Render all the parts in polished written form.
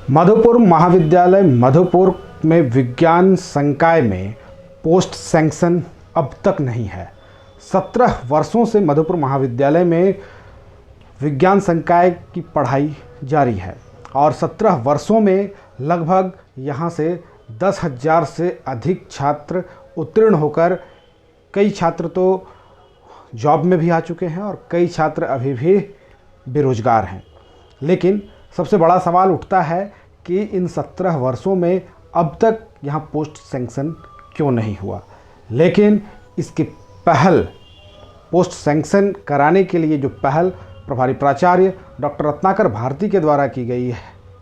मधुपुर महाविद्यालय मधुपुर में विज्ञान संकाय में पोस्ट सैंक्शन अब तक नहीं है। 17 वर्षों से मधुपुर महाविद्यालय में विज्ञान संकाय की पढ़ाई जारी है और 17 वर्षों में लगभग यहाँ से 10,000 से अधिक छात्र उत्तीर्ण होकर कई छात्र तो जॉब में भी आ चुके हैं और कई छात्र अभी भी बेरोजगार हैं। लेकिन सबसे बड़ा सवाल उठता है कि इन 17 वर्षों में अब तक यहाँ पोस्ट सैंक्शन क्यों नहीं हुआ। लेकिन इसकी पहल पोस्ट सैंक्शन कराने के लिए जो पहल प्रभारी प्राचार्य डॉक्टर रत्नाकर भारती के द्वारा की गई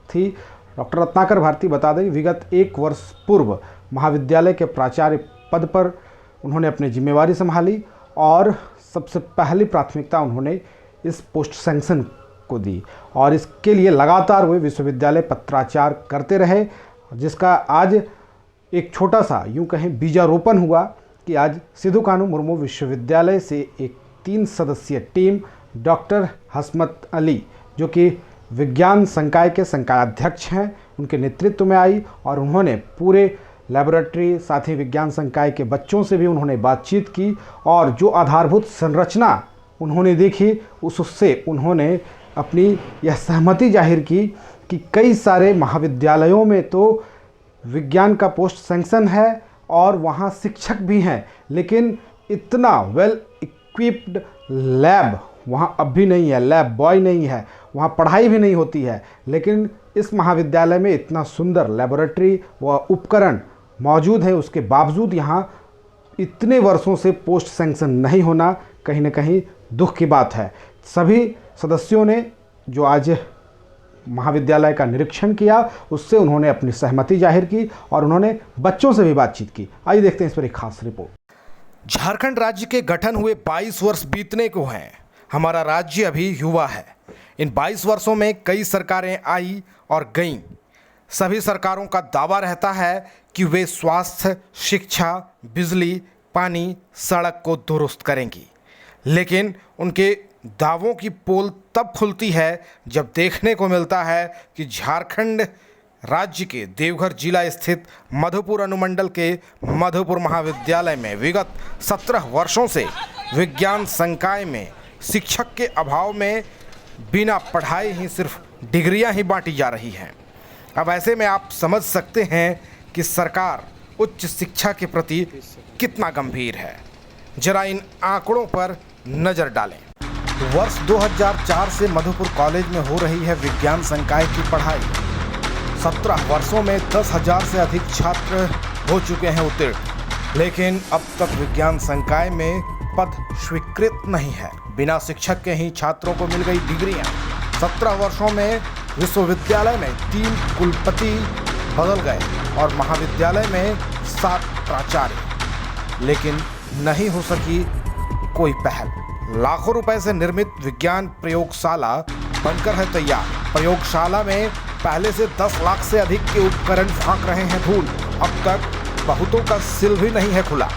थी। डॉक्टर रत्नाकर भारती बता दें, विगत 1 वर्ष पूर्व महाविद्यालय के प्राचार्य पद पर उन्होंने अपनी जिम्मेवारी संभाली और सबसे पहली प्राथमिकता उन्होंने इस पोस्ट सैंक्शन को दी और इसके लिए लगातार वे विश्वविद्यालय पत्राचार करते रहे, जिसका आज एक छोटा सा यूं कहें बीजारोपण हुआ कि आज सिधू कानू मुर्मू विश्वविद्यालय से एक 3 सदस्यीय टीम डॉक्टर हसमत अली, जो कि विज्ञान संकाय के संकायाध्यक्ष हैं, उनके नेतृत्व में आई और उन्होंने पूरे लैबोरेटरी साथ ही विज्ञान संकाय के बच्चों से भी उन्होंने बातचीत की और जो आधारभूत संरचना उन्होंने देखी उससे उन्होंने अपनी यह सहमति जाहिर की कि कई सारे महाविद्यालयों में तो विज्ञान का पोस्ट सैंक्शन है और वहाँ शिक्षक भी हैं, लेकिन इतना वेल इक्विप्ड लैब वहाँ अब भी नहीं है, लैब बॉय नहीं है, वहाँ पढ़ाई भी नहीं होती है। लेकिन इस महाविद्यालय में इतना सुंदर लैबोरेटरी व उपकरण मौजूद है, उसके बावजूद यहाँ इतने वर्षों से पोस्ट सैंक्शन नहीं होना कहीं न कहीं दुख की बात है। सभी सदस्यों ने जो आज महाविद्यालय का निरीक्षण किया उससे उन्होंने अपनी सहमति जाहिर की और उन्होंने बच्चों से भी बातचीत की। आइए देखते हैं इस पर एक खास रिपोर्ट। झारखंड राज्य के गठन हुए 22 वर्ष बीतने को हैं। हमारा राज्य अभी युवा है। इन 22 वर्षों में कई सरकारें आई और गईं। सभी सरकारों का दावा रहता है कि वे स्वास्थ्य, शिक्षा, बिजली, पानी, सड़क को दुरुस्त करेंगी, लेकिन उनके दावों की पोल तब खुलती है जब देखने को मिलता है कि झारखंड राज्य के देवघर जिला स्थित मधुपुर अनुमंडल के मधुपुर महाविद्यालय में विगत 17 वर्षों से विज्ञान संकाय में शिक्षक के अभाव में बिना पढ़ाई ही सिर्फ डिग्रियां ही बांटी जा रही हैं। अब ऐसे में आप समझ सकते हैं कि सरकार उच्च शिक्षा के प्रति कितना गंभीर है। जरा इन आंकड़ों पर नज़र डालें। वर्ष 2004 से मधुपुर कॉलेज में हो रही है विज्ञान संकाय की पढ़ाई। 17 वर्षों में 10,000 से अधिक छात्र हो चुके हैं उत्तीर्ण, लेकिन अब तक विज्ञान संकाय में पद स्वीकृत नहीं है। बिना शिक्षक के ही छात्रों को मिल गई डिग्रियां। 17 वर्षों में विश्वविद्यालय में 3 कुलपति बदल गए और महाविद्यालय में 7 प्राचार्य, लेकिन नहीं हो सकी कोई पहल। लाखों रुपए से निर्मित विज्ञान प्रयोगशाला बनकर है तैयार। प्रयोगशाला में पहले से 10 लाख से अधिक के उपकरण फांक रहे हैं धूल। अब तक बहुतों का सिल भी नहीं है खुला।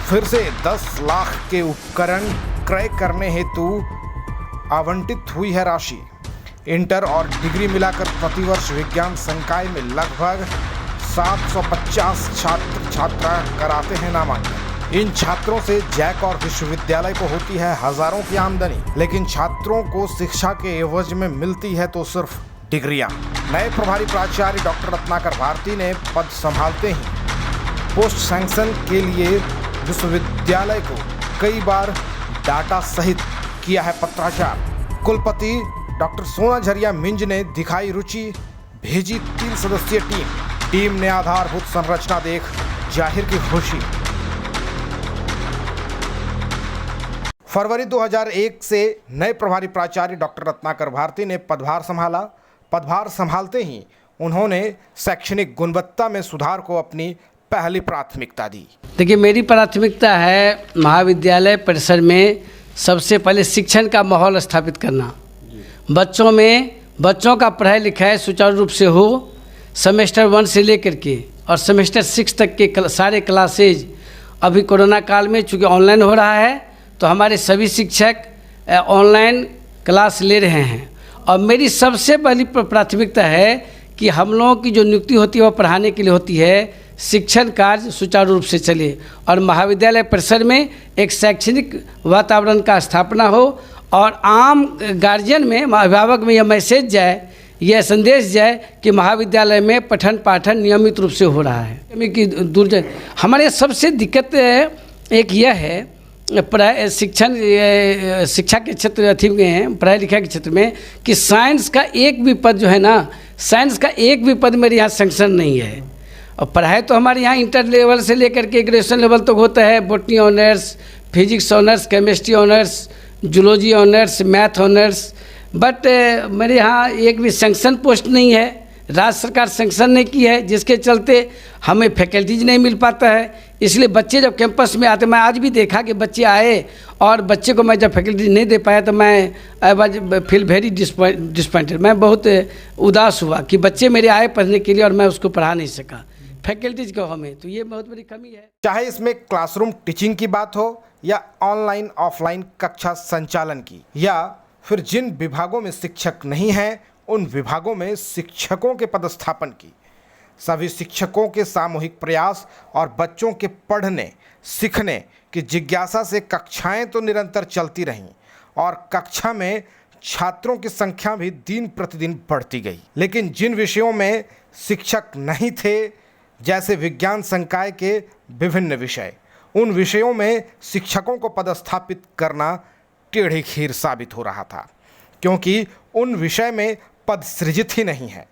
फिर से 10 लाख के उपकरण क्रय करने हेतु आवंटित हुई है राशि। इंटर और डिग्री मिलाकर प्रतिवर्ष विज्ञान संकाय में लगभग 750 छात्र छात्रा कराते हैं नामांकन। इन छात्रों से जैक और विश्वविद्यालय को होती है हजारों की आमदनी, लेकिन छात्रों को शिक्षा के एवज में मिलती है तो सिर्फ डिग्रियां। नए प्रभारी प्राचार्य डॉक्टर रत्नाकर भारती ने पद संभालते ही पोस्ट सैंक्शन के लिए विश्वविद्यालय को कई बार डाटा सहित किया है पत्राचार। कुलपति डॉक्टर सोना झरिया मिंज ने दिखाई रुचि, भेजी 3 सदस्यीय टीम ने आधारभूत संरचना देख जाहिर की खुशी। फरवरी 2001 से नए प्रभारी प्राचार्य डॉक्टर रत्नाकर भारती ने पदभार संभाला। पदभार संभालते ही उन्होंने शैक्षणिक गुणवत्ता में सुधार को अपनी पहली प्राथमिकता दी। देखिए, मेरी प्राथमिकता है महाविद्यालय परिसर में सबसे पहले शिक्षण का माहौल स्थापित करना। बच्चों का पढ़ाई लिखाई सुचारू रूप से हो। सेमेस्टर 1 से लेकर के और सेमेस्टर 6 तक के सारे क्लासेज अभी कोरोना काल में चूँकि ऑनलाइन हो रहा है तो हमारे सभी शिक्षक ऑनलाइन क्लास ले रहे हैं और मेरी सबसे पहली प्राथमिकता है कि हम लोगों की जो नियुक्ति होती है वह पढ़ाने के लिए होती है, शिक्षण कार्य सुचारू रूप से चले और महाविद्यालय परिसर में एक शैक्षणिक वातावरण का स्थापना हो और आम गार्जियन में, अभिभावक में यह मैसेज जाए, यह संदेश जाए कि महाविद्यालय में पठन पाठन नियमित रूप से हो रहा है। कि हमारे सबसे दिक्कत एक यह है शिक्षा के क्षेत्र अथी में है, पढ़ाई लिखाई के क्षेत्र में, कि साइंस का एक भी पद जो है ना, साइंस का एक भी पद मेरे यहाँ सैंक्शन नहीं है। और पढ़ाई तो हमारे यहाँ इंटर लेवल से लेकर के ग्रेजुएशन लेवल तक होता है, botany honours, physics honours, chemistry honours, zoology honours, math honours, but मेरे यहाँ एक भी सैंक्शन पोस्ट नहीं है, राज्य सरकार सैंक्शन नहीं की है, जिसके चलते हमें फैकल्टीज नहीं मिल पाता है। इसलिए बच्चे जब कैंपस में आते, मैं आज भी देखा कि बच्चे आए और बच्चे को मैं जब फैकल्टी नहीं दे पाया तो मैं I was feel very disappointed. मैं बहुत उदास हुआ कि बच्चे मेरे आए पढ़ने के लिए और मैं उसको पढ़ा नहीं सका, फैकल्टीज को हमें, तो ये बहुत बड़ी कमी है। चाहे इसमें क्लासरूम टीचिंग की बात हो या ऑनलाइन ऑफलाइन कक्षा संचालन की, या फिर जिन विभागों में शिक्षक नहीं हैं उन विभागों में शिक्षकों के पदस्थापन की, सभी शिक्षकों के सामूहिक प्रयास और बच्चों के पढ़ने सीखने की जिज्ञासा से कक्षाएं तो निरंतर चलती रहीं और कक्षा में छात्रों की संख्या भी दिन प्रतिदिन बढ़ती गई। लेकिन जिन विषयों में शिक्षक नहीं थे, जैसे विज्ञान संकाय के विभिन्न विषय, उन विषयों में शिक्षकों को पदस्थापित करना टेढ़ी खीर साबित हो रहा था, क्योंकि उन विषय में पद सृजित ही नहीं है।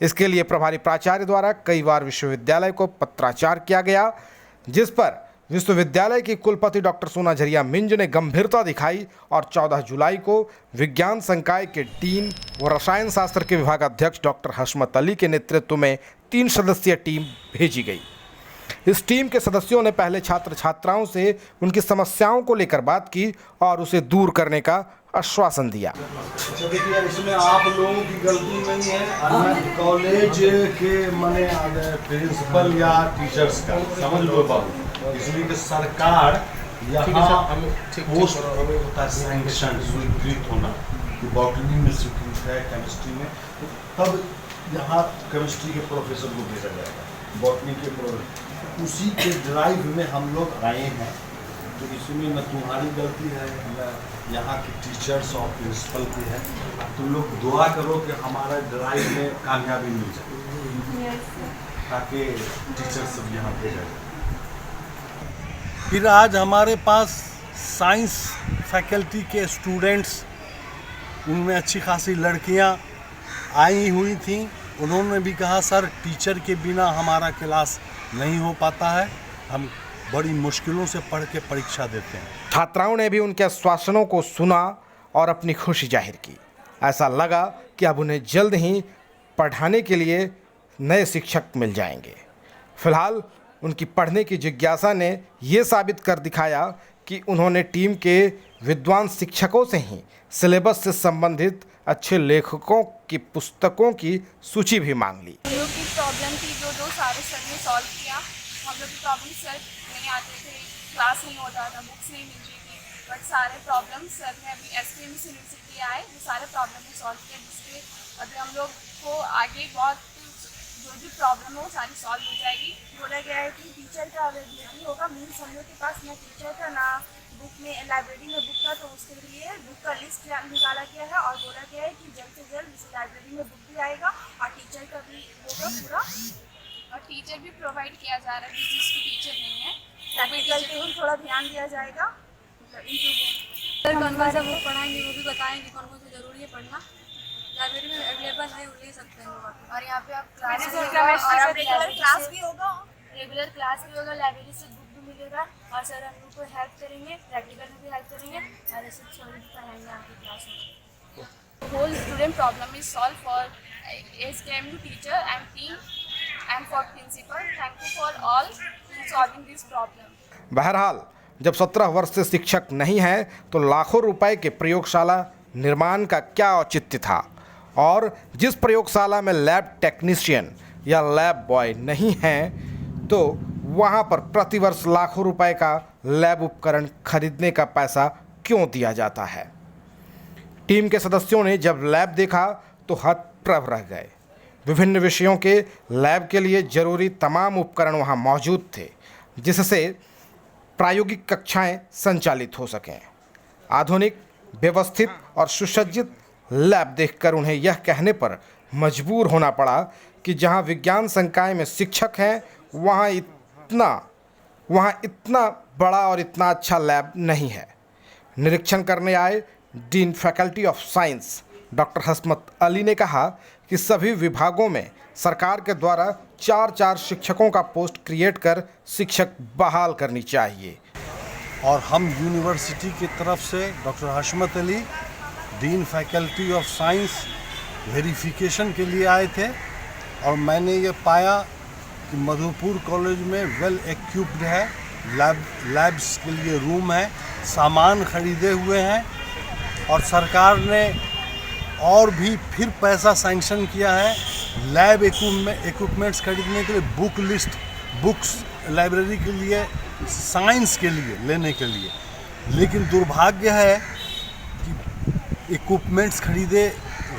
इसके लिए प्रभारी प्राचार्य द्वारा कई बार विश्वविद्यालय को पत्राचार किया गया, जिस पर विश्वविद्यालय की कुलपति डॉक्टर सोना झरिया मिंज ने गंभीरता दिखाई और 14 जुलाई को विज्ञान संकाय के डीन व रसायन शास्त्र के विभागाध्यक्ष डॉक्टर हशमत अली के नेतृत्व में 3 सदस्यीय टीम भेजी गई। इस टीम के सदस्यों ने पहले छात्र छात्राओं से उनकी समस्याओं को लेकर बात की और उसे दूर करने का आश्वासन दिया। अच्छा देखिए, इसमें आप लोगों की गलती नहीं है, कॉलेज के माने प्रिंसिपल या टीचर्स का, समझ लो बाबू, इसमें कि सरकार यहाँ पोस्ट होता है सैंक्शन स्वीकृत होना, बॉटनी में स्वीकृत है, केमिस्ट्री में, तब यहाँ केमिस्ट्री के प्रोफेसर को भेजा जाएगा, बॉटनी के प्रोफेसर, उसी के ड्राइव में हम लोग आए हैं। तो इसमें न तुम्हारी गलती है, न यहाँ के टीचर्स और प्रिंसिपल की है। तुम लोग दुआ करो कि हमारा ड्राइव में कामयाबी मिल जाए, ताकि टीचर सब यहाँ पे जाए। फिर आज हमारे पास साइंस फैकल्टी के स्टूडेंट्स, उनमें अच्छी खासी लड़कियाँ आई हुई थीं। उन्होंने भी कहा सर टीचर के बिना हमारा क्लास नहीं हो पाता है, हम बड़ी मुश्किलों से पढ़ के परीक्षा देते हैं। छात्राओं ने भी उनके आश्वासनों को सुना और अपनी खुशी जाहिर की। ऐसा लगा कि अब उन्हें जल्द ही पढ़ाने के लिए नए शिक्षक मिल जाएंगे। फिलहाल उनकी पढ़ने की जिज्ञासा ने ये साबित कर दिखाया कि उन्होंने टीम के विद्वान शिक्षकों से ही सिलेबस से संबंधित अच्छे लेखकों की पुस्तकों की सूची भी मांग ली। हम लोग की प्रॉब्लम थी जो सारे सर ने सॉल्व किया। हम लोग की प्रॉब्लम सर नहीं आते थे, क्लास नहीं होता था, बुक्स नहीं मिल रही थी, बट सारे प्रॉब्लम सर ने अभी SPMC यूनिवर्सिटी आए, वो सारे प्रॉब्लम ने सॉल्व किया, जिससे अभी हम लोग को आगे बहुत जो भी प्रॉब्लम हो सारी सॉल्व हो जाएगी। बोला गया है कि टीचर का अवेलेबिलिटी होगा, मीन्स हम लोग के पास ना टीचर था ना बुक में, लाइब्रेरी में बुक था, तो उसके लिए बुक का लिस्ट निकाला गया है और बोला गया है कि जल्द से जल्द इस लाइब्रेरी में बुक भी आएगा और टीचर का भी होगा पूरा, और टीचर भी प्रोवाइड किया जा रहा है जिसकी टीचर नहीं है, प्रैक्टिकल पे भी थोड़ा ध्यान दिया जाएगा। सर कौन कौन सा बुक पढ़ाएंगे वो भी बताएंगे, कौन कौन सा जरूरी है पढ़ना, लाइब्रेरी में अवेलेबल है, वो ले सकते हैं। और यहाँ पे आप क्लास भी होगा, रेगुलर क्लास भी होगा, लाइब्रेरी से बुक भी मिलेगा और सर हम लोग को हेल्प करेंगे, प्रैक्टिकल में भी हेल्प करेंगे और ऐसे छोड़ भी पढ़ाएंगे आपकी क्लास में। Whole student problem is solve for SKMU teacher and team and for principal. Thank you for all solving this problem. बहरहाल जब 17 वर्ष से शिक्षक नहीं है तो लाखों रुपए के प्रयोगशाला निर्माण का क्या औचित्य था, और जिस प्रयोगशाला में लैब टेक्नीशियन या लैब बॉय नहीं हैं तो वहां पर प्रतिवर्ष लाखों रुपए का लैब उपकरण खरीदने का पैसा क्यों दिया जाता है। टीम के सदस्यों ने जब लैब देखा तो हतप्रभ रह गए। विभिन्न विषयों के लैब के लिए जरूरी तमाम उपकरण वहां मौजूद थे, जिससे प्रायोगिक कक्षाएं संचालित हो सकें। आधुनिक, व्यवस्थित और सुसज्जित लैब देखकर उन्हें यह कहने पर मजबूर होना पड़ा कि जहां विज्ञान संकाय में शिक्षक हैं, वहां इतना बड़ा और इतना अच्छा लैब नहीं है। निरीक्षण करने आए dean faculty of science doctor Hashmat Ali ने कहा कि सभी विभागों में सरकार के द्वारा 4-4 शिक्षकों का पोस्ट क्रिएट कर शिक्षक बहाल करनी चाहिए। और हम यूनिवर्सिटी की तरफ से doctor Hashmat Ali, dean faculty of science, verification के लिए आए थे और मैंने ये पाया कि मधुपुर कॉलेज में वेल इक्विप्ड है, लैब्स के लिए रूम है, सामान खरीदे हुए हैं और सरकार ने और भी फिर पैसा सैंक्शन किया है लैब इक्विपमेंट्स खरीदने के लिए, बुक लिस्ट, बुक्स लाइब्रेरी के लिए, साइंस के लिए लेने के लिए। लेकिन दुर्भाग्य है कि इक्विपमेंट्स खरीदे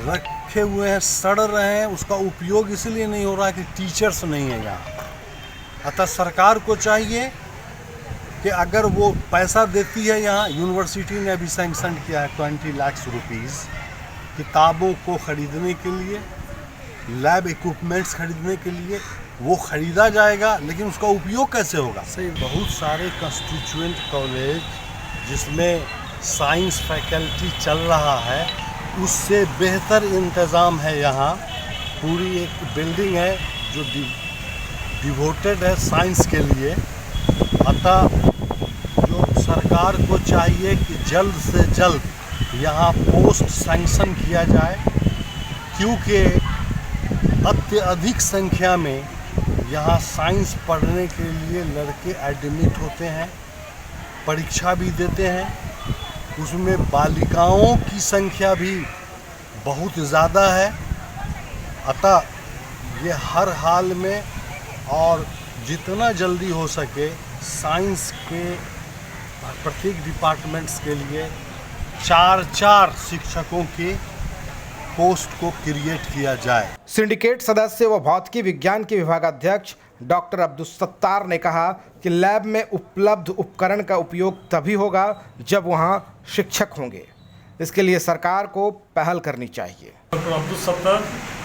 रखे हुए हैं, सड़ रहे हैं, उसका उपयोग इसलिए नहीं हो रहा है कि टीचर्स नहीं है यहाँ। अतः सरकार को चाहिए कि अगर वो पैसा देती है, यहाँ यूनिवर्सिटी ने अभी सैंक्शन किया है 20 लाख रुपीज़ किताबों को ख़रीदने के लिए, लैब इक्विपमेंट्स खरीदने के लिए, वो ख़रीदा जाएगा, लेकिन उसका उपयोग कैसे होगा? सही, बहुत सारे कंस्टिट्यूएंट कॉलेज जिसमें साइंस फैकल्टी चल रहा है, उससे बेहतर इंतज़ाम है यहाँ। पूरी एक बिल्डिंग है जो डिवोटेड है साइंस के लिए। अतः जो सरकार को चाहिए कि जल्द से जल्द यहाँ पोस्ट सैंक्शन किया जाए, क्योंकि अत्यधिक संख्या में यहाँ साइंस पढ़ने के लिए लड़के एडमिट होते हैं, परीक्षा भी देते हैं, उसमें बालिकाओं की संख्या भी बहुत ज़्यादा है। अतः ये हर हाल में और जितना जल्दी हो सके साइंस के प्रत्येक डिपार्टमेंट्स के लिए 4-4 शिक्षकों के पोस्ट को क्रिएट किया जाए। सिंडिकेट सदस्य व भौतिकी विज्ञान के विभागाध्यक्ष डॉक्टर अब्दुल सत्तार ने कहा कि लैब में उपलब्ध उपकरण का उपयोग तभी होगा जब वहां शिक्षक होंगे। इसके लिए सरकार को पहल करनी चाहिए। Doctor Abdul Sattar,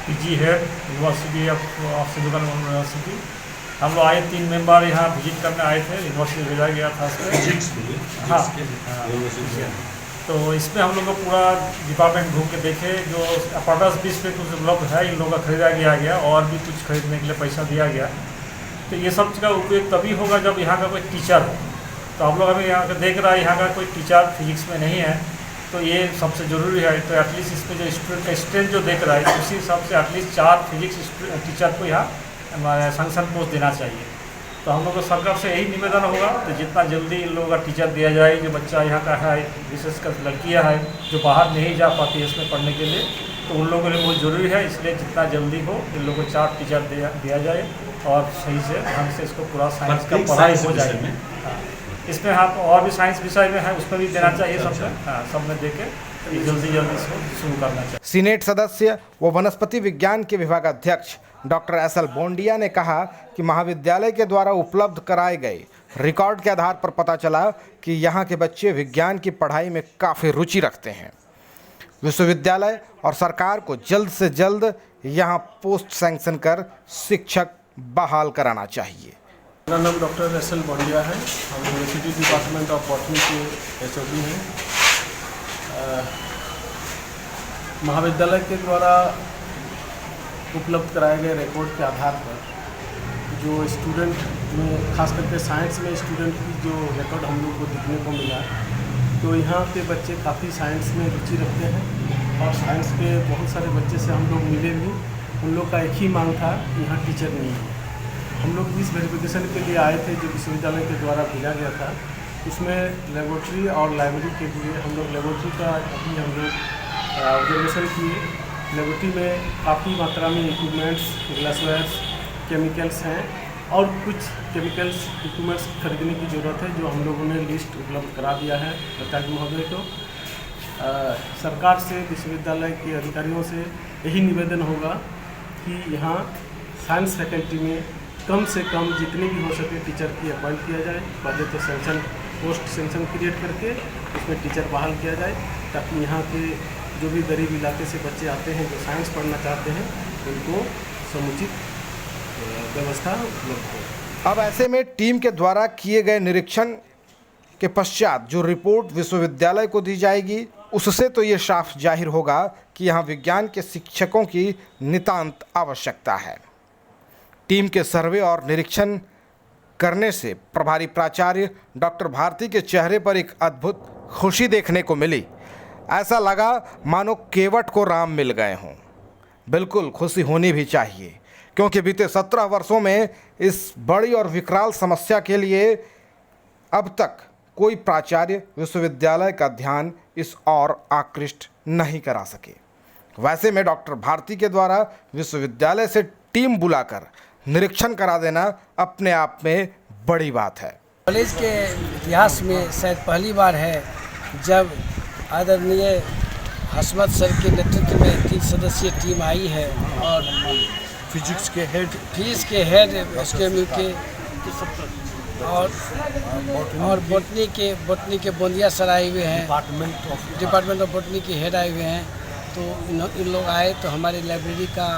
PG head, university of Sindhugarh university. हम लोग आए 3 मेंबर यहाँ विजिट करने आए थे, यूनिवर्सिटी भेजा गया था। हाँ, तो इसमें हम लोग को पूरा डिपार्टमेंट घूम के देखे। जो अपार्टस 20 पे कुछ उपलब्ध है, इन लोगों का खरीदा गया और भी कुछ खरीदने के लिए पैसा दिया गया। तो ये सब चीज़ का उपयोग तभी होगा जब यहाँ का कोई टीचर हो। तो हम लोग अभी यहाँ का देख रहा है, यहाँ का कोई टीचर फिजिक्स में नहीं है, तो ये सबसे ज़रूरी है। तो एटलीस्ट इसमें जो स्टूडेंट का स्ट्रेंथ जो देख रहा है, उसी हिसाब से एटलीस्ट 4 फिजिक्स टीचर को यहाँ हमारे सैंक्शन पोस्ट देना चाहिए। तो हम लोग को सरकार से यही निवेदन होगा तो जितना जल्दी इन लोगों का टीचर दिया जाए। जो बच्चा यहाँ का है, विशेषकर लड़कियाँ हैं जो बाहर नहीं जा पाती इसमें पढ़ने के लिए, तो उन लोगों के लिए बहुत ज़रूरी है। इसलिए जितना जल्दी हो इन लोगों को 4 टीचर दिया जाए और सही से ढंग से इसको पूरा साइंस का पढ़ाई हो जाएगी। इसमें हाँ और भी साइंस विषय में है, उसमें भी देना चाहिए सब में दे के जल्दी इसको शुरू करना चाहिए। सीनेट सदस्य व वनस्पति विज्ञान के विभागाध्यक्ष डॉक्टर एसएल बोंडिया ने कहा कि महाविद्यालय के द्वारा उपलब्ध कराए गए रिकॉर्ड के आधार पर पता चला कि यहाँ के बच्चे विज्ञान की पढ़ाई में काफ़ी रुचि रखते हैं। विश्वविद्यालय और सरकार को जल्द से जल्द यहाँ पोस्ट सैंक्शन कर शिक्षक बहाल कराना चाहिए। मेरा नाम डॉक्टर एसएल बोंडिया है। हम यूनिवर्सिटी डिपार्टमेंट ऑफ बॉटनी के एचओडी हैं। महाविद्यालय के द्वारा उपलब्ध कराए गए रिकॉर्ड के आधार पर जो स्टूडेंट में खास करके साइंस में स्टूडेंट की जो रिकॉर्ड हम लोग को देखने को मिला, तो यहाँ के बच्चे काफ़ी साइंस में रुचि रखते हैं और साइंस के बहुत सारे बच्चे से हम लोग मिले भी। उन लोग का एक ही मांग था कि यहाँ टीचर नहीं है। हम लोग इस वेरिफिकेशन के लिए आए थे जो विश्वविद्यालय के द्वारा भेजा गया था। उसमें लेबोरेटरी और लाइब्रेरी के लिए हम लोग लेबोरेटरी का अभी हम लोग ऑब्जर्वेशन किए। लेबोरेटरी में काफ़ी मात्रा में इक्विपमेंट्स, ग्लासवेयर्स, केमिकल्स हैं और कुछ केमिकल्स इक्विपमेंट्स खरीदने की ज़रूरत है, जो हम लोगों ने लिस्ट उपलब्ध करा दिया है प्राचार्य महोदय को। सरकार से, विश्वविद्यालय के अधिकारियों से यही निवेदन होगा कि यहाँ साइंस फैकल्टी में कम से कम जितने भी हो सके टीचर की अपॉइंट किया जाए। पहले तो सेंक्शन पोस्ट सेंक्शन क्रिएट करके उसमें टीचर बहाल किया जाए, ताकि यहाँ के जो भी गरीब इलाके से बच्चे आते हैं जो साइंस पढ़ना चाहते हैं उनको समुचित व्यवस्था उपलब्ध हो। अब ऐसे में टीम के द्वारा किए गए निरीक्षण के पश्चात जो रिपोर्ट विश्वविद्यालय को दी जाएगी, उससे तो ये साफ जाहिर होगा कि यहाँ विज्ञान के शिक्षकों की नितांत आवश्यकता है। टीम के सर्वे और निरीक्षण करने से प्रभारी प्राचार्य डॉक्टर भारती के चेहरे पर एक अद्भुत खुशी देखने को मिली। ऐसा लगा मानो केवट को राम मिल गए हों। बिल्कुल खुशी होनी भी चाहिए, क्योंकि बीते 17 वर्षों में इस बड़ी और विकराल समस्या के लिए अब तक कोई प्राचार्य विश्वविद्यालय का ध्यान इस और आकृष्ट नहीं करा सके। वैसे में डॉक्टर भारती के द्वारा विश्वविद्यालय से टीम बुलाकर निरीक्षण करा देना अपने आप में बड़ी बात है। कॉलेज के इतिहास में शायद पहली बार है जब आदरणीय हसमत सर के नेतृत्व में 3 सदस्यीय टीम आई है और फिजिक्स के हेड एसकेएमयू के और बॉटनी के बोंदिया सर आए हुए हैं, डिपार्टमेंट ऑफ बॉटनी के हेड आए हुए हैं। तो इन लोग आए तो हमारे लाइब्रेरी का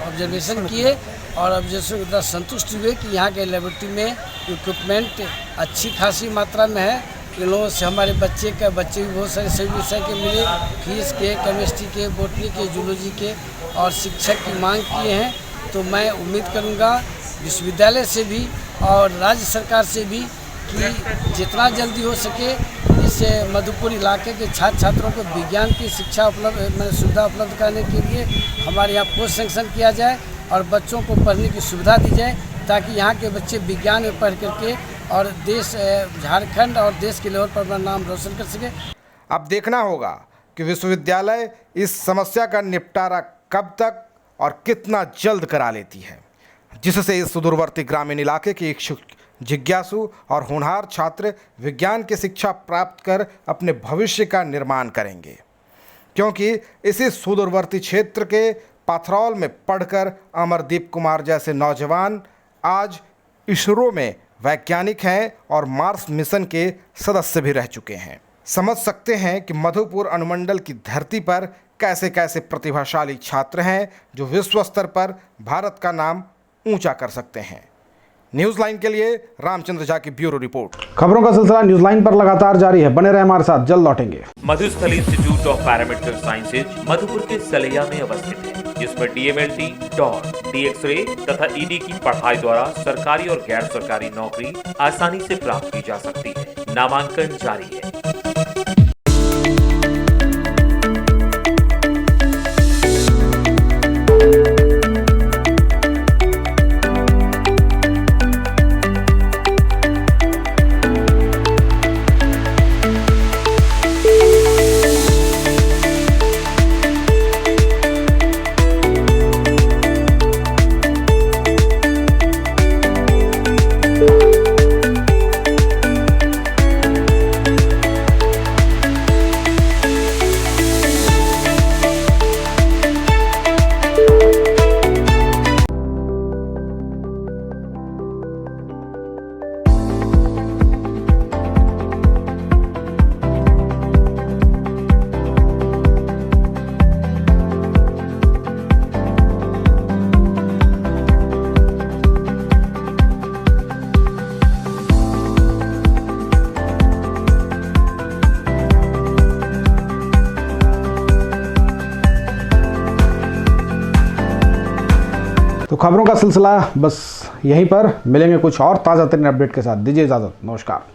ऑब्जर्वेशन किए और ऑब्जर्वेशन के द्वारा संतुष्ट हुए कि यहाँ के लेबोरेटरी में इक्विपमेंट अच्छी खासी मात्रा में है। इन लोगों से हमारे बच्चे भी बहुत सारे सभी विषय के मिले, फिजिक्स के, केमिस्ट्री के, बॉटनी के, जूलॉजी के, और शिक्षक की मांग किए हैं। तो मैं उम्मीद करूँगा विश्वविद्यालय से भी और राज्य सरकार से भी कि जितना जल्दी हो सके इस मधुपुर इलाके के छात्र छात्रों को विज्ञान की शिक्षा सुविधा उपलब्ध कराने के लिए हमारे यहाँ पोस्ट सेंक्शन किया जाए और बच्चों को पढ़ने की सुविधा दी जाए, ताकि यहाँ के बच्चे विज्ञान में पढ़ करके और देश झारखंड और देश के लेवल पर अपना नाम रोशन कर सके। अब देखना होगा कि विश्वविद्यालय इस समस्या का निपटारा कब तक और कितना जल्द करा लेती है, जिससे इस सुदूरवर्ती ग्रामीण इलाके के इच्छुक जिज्ञासु और होनहार छात्र विज्ञान की शिक्षा प्राप्त कर अपने भविष्य का निर्माण करेंगे। क्योंकि इसी सुदूरवर्ती क्षेत्र के पाथरौल में पढ़कर अमरदीप कुमार जैसे नौजवान आज इसरो में वैज्ञानिक हैं और मार्स मिशन के सदस्य भी रह चुके हैं। समझ सकते हैं कि मधुपुर अनुमंडल की धरती पर कैसे कैसे प्रतिभाशाली छात्र हैं जो विश्व स्तर पर भारत का नाम ऊंचा कर सकते हैं। न्यूज़ लाइन के लिए रामचंद्र झा की ब्यूरो रिपोर्ट। खबरों का सिलसिला न्यूज़ लाइन पर लगातार जारी है, बने रहे हमारे साथ, जल्द लौटेंगे। Madhusthal institute of paramedical sciences Madhupur के सलैया में अवस्थित है, जिसमें DMLT, DOR, DX-ray तथा ED की पढ़ाई द्वारा सरकारी और गैर सरकारी नौकरी आसानी से प्राप्त की जा सकती है। नामांकन जारी है। तो खबरों का सिलसिला बस यहीं पर, मिलेंगे कुछ और ताज़ा तरीन अपडेट के साथ। दीजिए इजाज़त, नमस्कार।